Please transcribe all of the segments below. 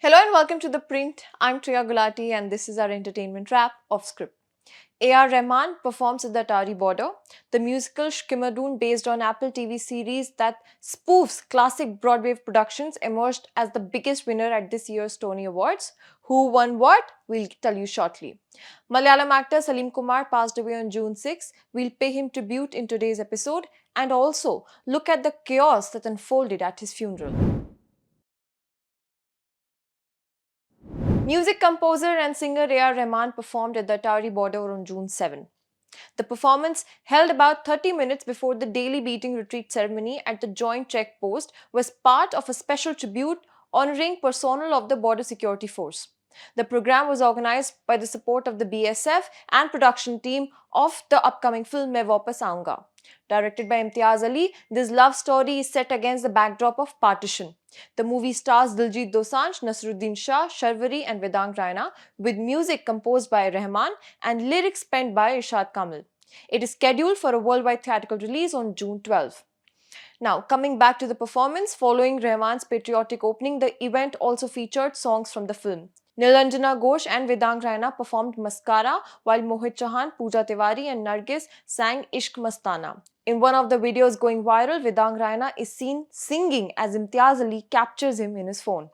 Hello and welcome to The Print. I'm Triya Gulati and this is our entertainment wrap of script. A.R. Rahman performs at the Attari Border, the musical Shkimadoon based on Apple TV series that spoofs classic Broadway productions emerged as the biggest winner at this year's Tony Awards. Who won what? We'll tell you shortly. Malayalam actor Salim Kumar passed away on June 6. We'll pay him tribute in today's episode and also look at the chaos that unfolded at his funeral. Music composer and singer A.R. Rahman performed at the Attari Border on June 7. The performance, held about 30 minutes before the daily beating retreat ceremony at the Joint Check Post, was part of a special tribute honoring personnel of the Border Security Force. The program was organized by the support of the BSF and production team of the upcoming film Main Vapas Aaunga. Directed by Imtiaz Ali, this love story is set against the backdrop of partition. The movie stars Diljit Dosanjh, Nasruddin Shah, Sharvari and Vedang Raina, with music composed by Rahman and lyrics penned by Irshad Kamil. It is scheduled for a worldwide theatrical release on June 12. Now, coming back to the performance, following Rahman's patriotic opening, the event also featured songs from the film. Nilanjana Ghosh and Vedang Raina performed Maskara, while Mohit Chauhan, Pooja Tiwari and Nargis sang Ishq Mastana. In one of the videos going viral, Vedang Raina is seen singing as Imtiaz Ali captures him in his phone.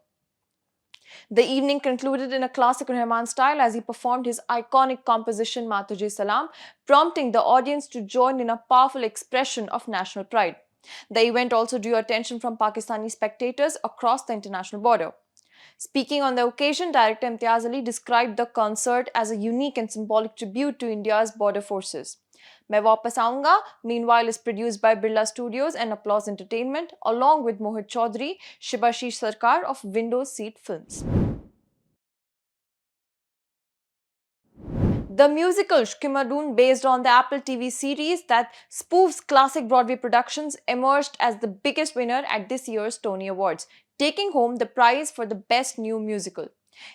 The evening concluded in a classic Rahman style as he performed his iconic composition Matujhe Salam, prompting the audience to join in a powerful expression of national pride. The event also drew attention from Pakistani spectators across the international border. Speaking on the occasion, director Imtiaz Ali described the concert as a unique and symbolic tribute to India's border forces. Main Vapas Aaunga, meanwhile, is produced by Birla Studios and Applause Entertainment, along with Mohit Chaudhary, Shibashish Sarkar of Windows Seat Films. The musical Shkimadoon, based on the Apple TV series that spoofs classic Broadway productions, emerged as the biggest winner at this year's Tony Awards, taking home the prize for the Best New Musical.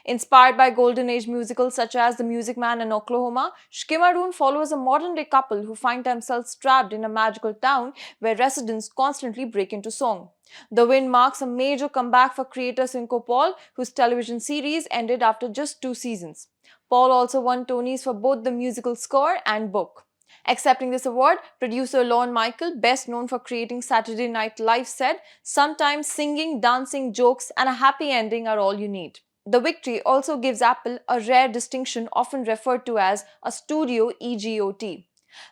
Inspired by Golden Age musicals such as The Music Man and Oklahoma, Shkimadoon follows a modern-day couple who find themselves trapped in a magical town where residents constantly break into song. The win marks a major comeback for creator Cinco Paul, whose television series ended after just 2 seasons. Paul also won Tonys for both the musical score and book. Accepting this award, producer Lorne Michael, best known for creating Saturday Night Live, said, "Sometimes singing, dancing, jokes, and a happy ending are all you need." The victory also gives Apple a rare distinction often referred to as a studio EGOT.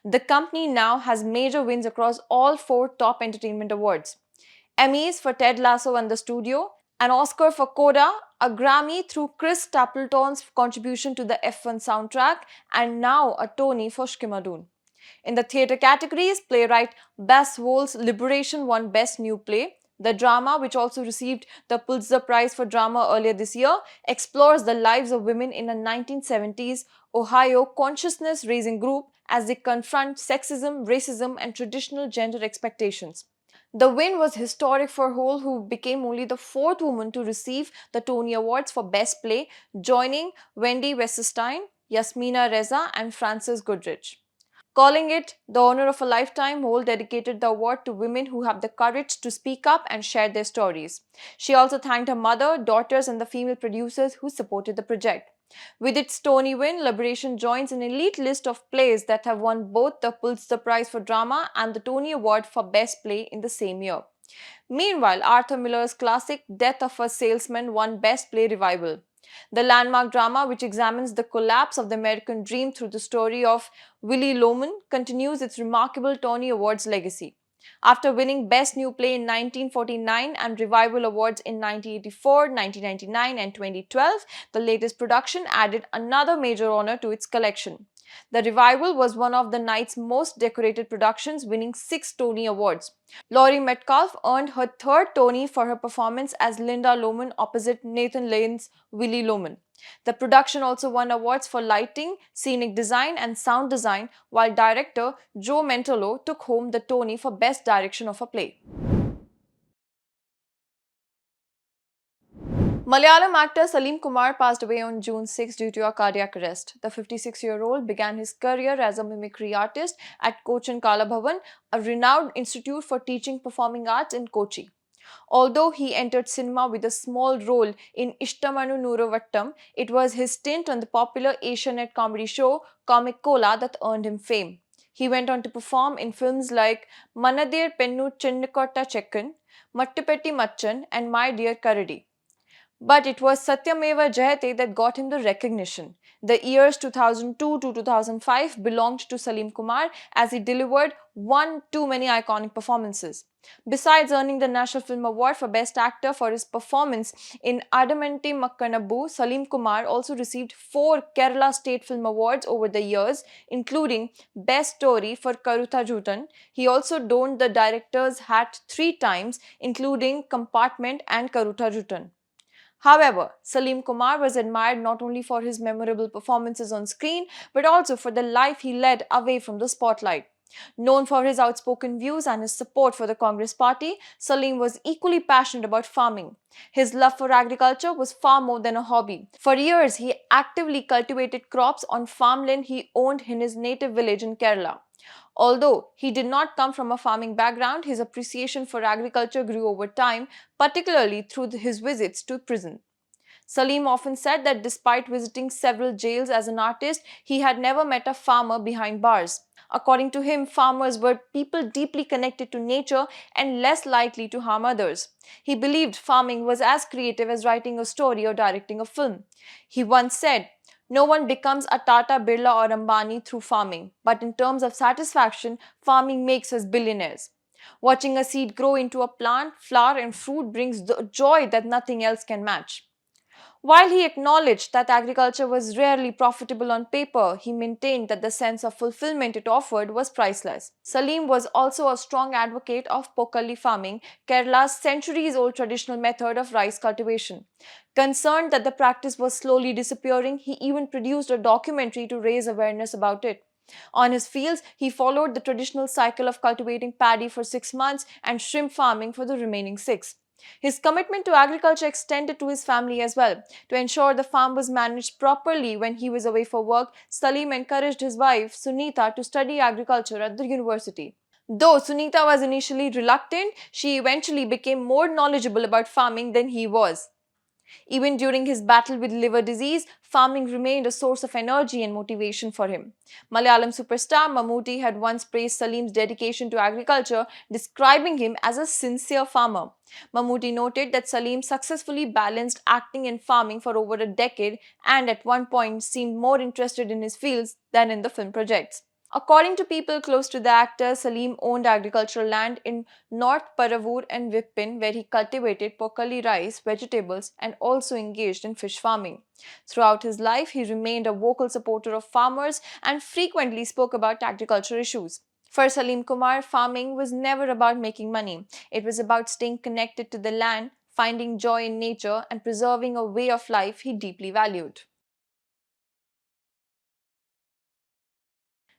The company now has major wins across all 4 top entertainment awards. Emmys for Ted Lasso and the Studio, an Oscar for Coda, a Grammy through Chris Stapleton's contribution to the F1 soundtrack, and now a Tony for Shkimadoon. In the theatre categories, playwright Bas Wohl's Liberation won Best New Play. The drama, which also received the Pulitzer Prize for Drama earlier this year, explores the lives of women in a 1970s Ohio consciousness-raising group as they confront sexism, racism, and traditional gender expectations. The win was historic for Hole, who became only the 4th woman to receive the Tony Awards for Best Play, joining Wendy Westerstein, Yasmina Reza, and Frances Goodrich. Calling it the honor of a lifetime, Hole dedicated the award to women who have the courage to speak up and share their stories. She also thanked her mother, daughters, and the female producers who supported the project. With its Tony win, Liberation joins an elite list of plays that have won both the Pulitzer Prize for Drama and the Tony Award for Best Play in the same year. Meanwhile, Arthur Miller's classic Death of a Salesman won Best Play Revival. The landmark drama, which examines the collapse of the American dream through the story of Willie Loman, continues its remarkable Tony Awards legacy. After winning Best New Play in 1949 and Revival Awards in 1984, 1999 and 2012, the latest production added another major honor to its collection. The Revival was one of the night's most decorated productions, winning 6 Tony Awards. Laurie Metcalf earned her 3rd Tony for her performance as Linda Loman opposite Nathan Lane's Willie Loman. The production also won awards for lighting, scenic design, and sound design, while director Joe Mantello took home the Tony for Best Direction of a Play. Malayalam actor Salim Kumar passed away on June 6 due to a cardiac arrest. The 56-year-old began his career as a mimicry artist at Cochin Kalabhavan, a renowned institute for teaching performing arts in Kochi. Although he entered cinema with a small role in Ishtamanu Nooravattam, it was his stint on the popular Asianet comedy show Comic Cola that earned him fame. He went on to perform in films like Manadir Pennu Chinnakotta Chekkan, Mattupetti Machan, and My Dear Karadi. But it was Satyameva Jayate that got him the recognition. The years 2002 to 2005 belonged to Salim Kumar as he delivered one too many iconic performances. Besides earning the National Film Award for Best Actor for his performance in Adamanti Makkanabbu, Salim Kumar also received 4 Kerala State Film Awards over the years, including Best Story for Karutha Jutan. He also donned the director's hat 3 times, including Compartment and Karutha Jutan. However, Salim Kumar was admired not only for his memorable performances on screen but also for the life he led away from the spotlight. Known for his outspoken views and his support for the Congress party, Salim was equally passionate about farming. His love for agriculture was far more than a hobby. For years, he actively cultivated crops on farmland he owned in his native village in Kerala. Although he did not come from a farming background, his appreciation for agriculture grew over time, particularly through his visits to prison. Salim often said that despite visiting several jails as an artist, he had never met a farmer behind bars. According to him, farmers were people deeply connected to nature and less likely to harm others. He believed farming was as creative as writing a story or directing a film. He once said, "No one becomes a Tata, Birla, or Ambani through farming, but in terms of satisfaction, farming makes us billionaires." Watching a seed grow into a plant, flower, and fruit brings the joy that nothing else can match. While he acknowledged that agriculture was rarely profitable on paper, he maintained that the sense of fulfillment it offered was priceless. Salim was also a strong advocate of Pokalli farming, Kerala's centuries old traditional method of rice cultivation. Concerned that the practice was slowly disappearing, he even produced a documentary to raise awareness about it. On his fields, he followed the traditional cycle of cultivating paddy for 6 months and shrimp farming for the remaining six. His commitment to agriculture extended to his family as well. To ensure the farm was managed properly when he was away for work, Salim encouraged his wife, Sunita, to study agriculture at the university. Though Sunita was initially reluctant, she eventually became more knowledgeable about farming than he was. Even during his battle with liver disease, farming remained a source of energy and motivation for him. Malayalam superstar Mammootty had once praised Salim's dedication to agriculture, describing him as a sincere farmer. Mammootty noted that Salim successfully balanced acting and farming for over a decade and at one point seemed more interested in his fields than in the film projects. According to people close to the actor, Salim owned agricultural land in North Paravur and Vippin, where he cultivated pokali rice, vegetables, and also engaged in fish farming. Throughout his life, he remained a vocal supporter of farmers and frequently spoke about agriculture issues. For Salim Kumar, farming was never about making money. It was about staying connected to the land, finding joy in nature, and preserving a way of life he deeply valued.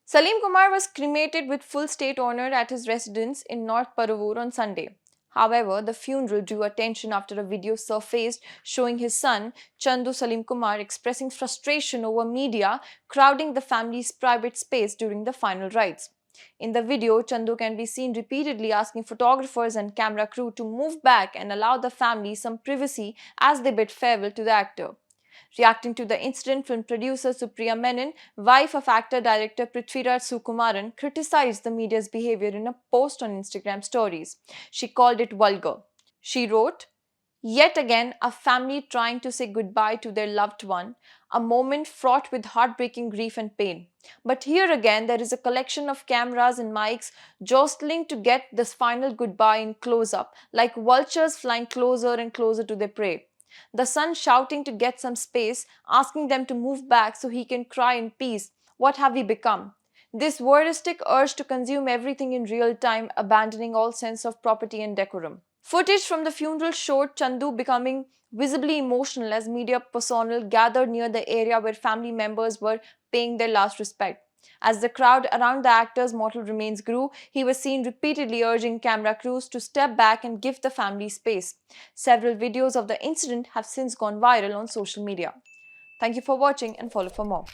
Salim Kumar was cremated with full state honor at his residence in North Paravur on Sunday. However, the funeral drew attention after a video surfaced showing his son, Chandu Salim Kumar, expressing frustration over media crowding the family's private space during the final rites. In the video, Chandu can be seen repeatedly asking photographers and camera crew to move back and allow the family some privacy as they bid farewell to the actor. Reacting to the incident, film producer Supriya Menon, wife of actor-director Prithviraj Sukumaran, criticized the media's behavior in a post on Instagram stories. She called it vulgar. She wrote, "Yet again, a family trying to say goodbye to their loved one, a moment fraught with heartbreaking grief and pain. But here again, there is a collection of cameras and mics jostling to get this final goodbye in close up, like vultures flying closer and closer to their prey. The son shouting to get some space, asking them to move back so he can cry in peace. What have we become? This voyeuristic urge to consume everything in real time, abandoning all sense of property and decorum." Footage from the funeral showed Chandu becoming visibly emotional as media personnel gathered near the area where family members were paying their last respect. As the crowd around the actor's mortal remains grew, he was seen repeatedly urging camera crews to step back and give the family space. Several videos of the incident have since gone viral on social media. Thank you for watching and follow for more.